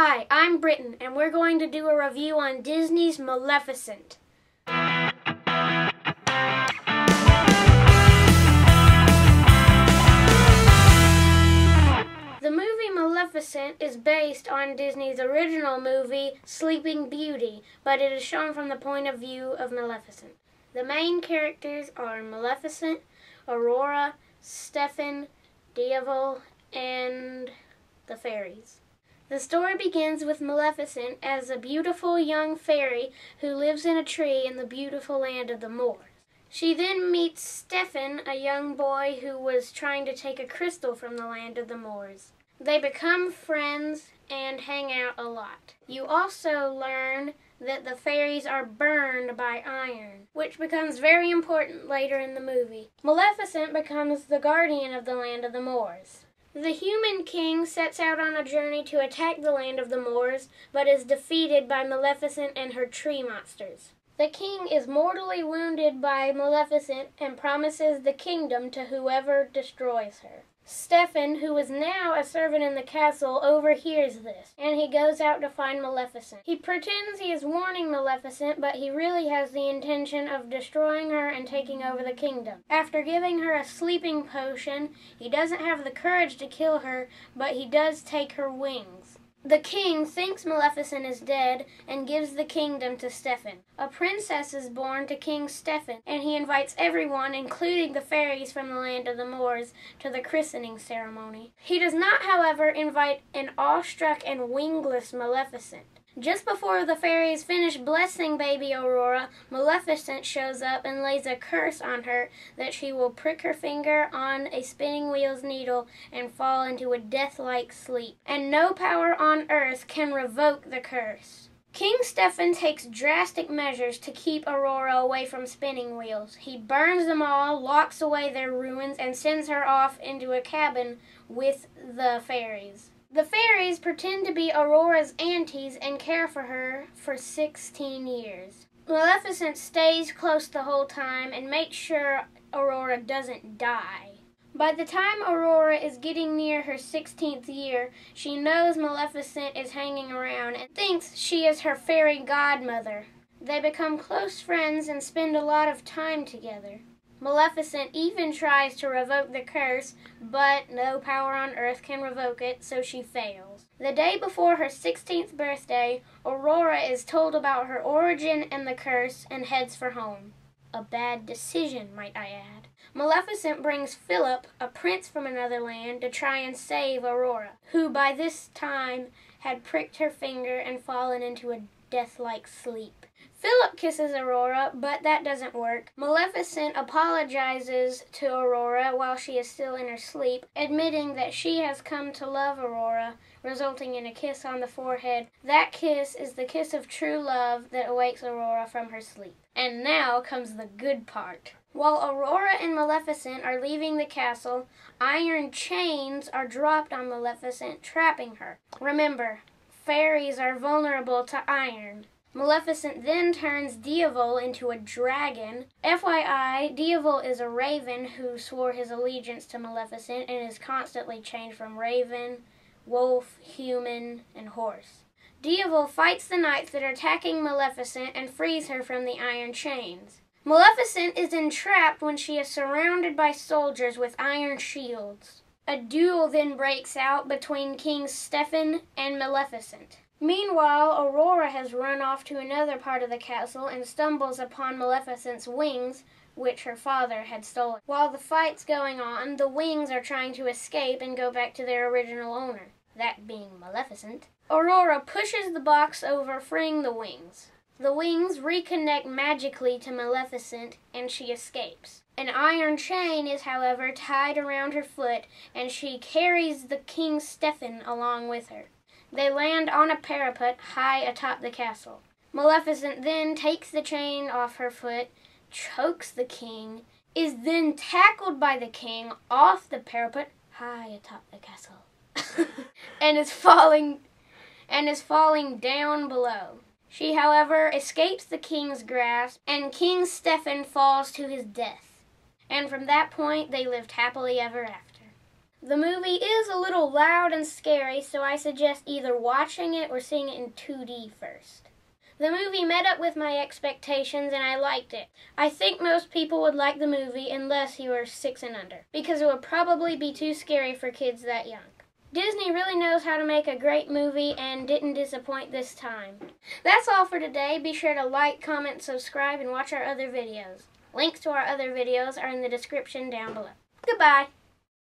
Hi, I'm Britton, and we're going to do a review on Disney's Maleficent. The movie Maleficent is based on Disney's original movie, Sleeping Beauty, but it is shown from the point of view of Maleficent. The main characters are Maleficent, Aurora, Stefan, Diaval, and the fairies. The story begins with Maleficent as a beautiful young fairy who lives in a tree in the beautiful land of the Moors. She then meets Stefan, a young boy who was trying to take a crystal from the land of the Moors. They become friends and hang out a lot. You also learn that the fairies are burned by iron, which becomes very important later in the movie. Maleficent becomes the guardian of the land of the Moors. The human king sets out on a journey to attack the land of the Moors, but is defeated by Maleficent and her tree monsters. The king is mortally wounded by Maleficent and promises the kingdom to whoever destroys her. Stefan, who is now a servant in the castle, overhears this, and he goes out to find Maleficent. He pretends he is warning Maleficent, but he really has the intention of destroying her and taking over the kingdom. After giving her a sleeping potion, he doesn't have the courage to kill her, but he does take her wings. The king thinks Maleficent is dead and gives the kingdom to Stefan. A princess is born to King Stefan, and he invites everyone, including the fairies from the land of the Moors, to the christening ceremony. He does not, however, invite an awestruck and wingless Maleficent. Just before the fairies finish blessing baby Aurora, Maleficent shows up and lays a curse on her that she will prick her finger on a spinning wheel's needle and fall into a death-like sleep. And no power on earth can revoke the curse. King Stefan takes drastic measures to keep Aurora away from spinning wheels. He burns them all, locks away their ruins, and sends her off into a cabin with the fairies. The fairies pretend to be Aurora's aunties and care for her for 16 years. Maleficent stays close the whole time and makes sure Aurora doesn't die. By the time Aurora is getting near her 16th year, she knows Maleficent is hanging around and thinks she is her fairy godmother. They become close friends and spend a lot of time together. Maleficent even tries to revoke the curse, but no power on earth can revoke it, so she fails. The day before her 16th birthday, Aurora is told about her origin and the curse and heads for home. A bad decision, might I add. Maleficent brings Philip, a prince from another land, to try and save Aurora, who by this time had pricked her finger and fallen into a death-like sleep. Philip kisses Aurora, but that doesn't work. Maleficent apologizes to Aurora while she is still in her sleep, admitting that she has come to love Aurora, resulting in a kiss on the forehead. That kiss is the kiss of true love that awakes Aurora from her sleep. And now comes the good part. While Aurora and Maleficent are leaving the castle, iron chains are dropped on Maleficent, trapping her. Remember, fairies are vulnerable to iron. Maleficent then turns Diaval into a dragon. FYI, Diaval is a raven who swore his allegiance to Maleficent and is constantly changed from raven, wolf, human, and horse. Diaval fights the knights that are attacking Maleficent and frees her from the iron chains. Maleficent is entrapped when she is surrounded by soldiers with iron shields. A duel then breaks out between King Stefan and Maleficent. Meanwhile, Aurora has run off to another part of the castle and stumbles upon Maleficent's wings, which her father had stolen. While the fight's going on, the wings are trying to escape and go back to their original owner, that being Maleficent. Aurora pushes the box over, freeing the wings. The wings reconnect magically to Maleficent, and she escapes. An iron chain is, however, tied around her foot, and she carries the King Stefan along with her. They land on a parapet high atop the castle. Maleficent then takes the chain off her foot, chokes the king, is then tackled by the king off the parapet high atop the castle, and is falling down below. She, however, escapes the king's grasp, and King Stefan falls to his death. And from that point, they lived happily ever after. The movie is a little loud and scary, so I suggest either watching it or seeing it in 2D first. The movie met up with my expectations and I liked it. I think most people would like the movie unless you are 6 and under, because it would probably be too scary for kids that young. Disney really knows how to make a great movie and didn't disappoint this time. That's all for today. Be sure to like, comment, subscribe, and watch our other videos. Links to our other videos are in the description down below. Goodbye!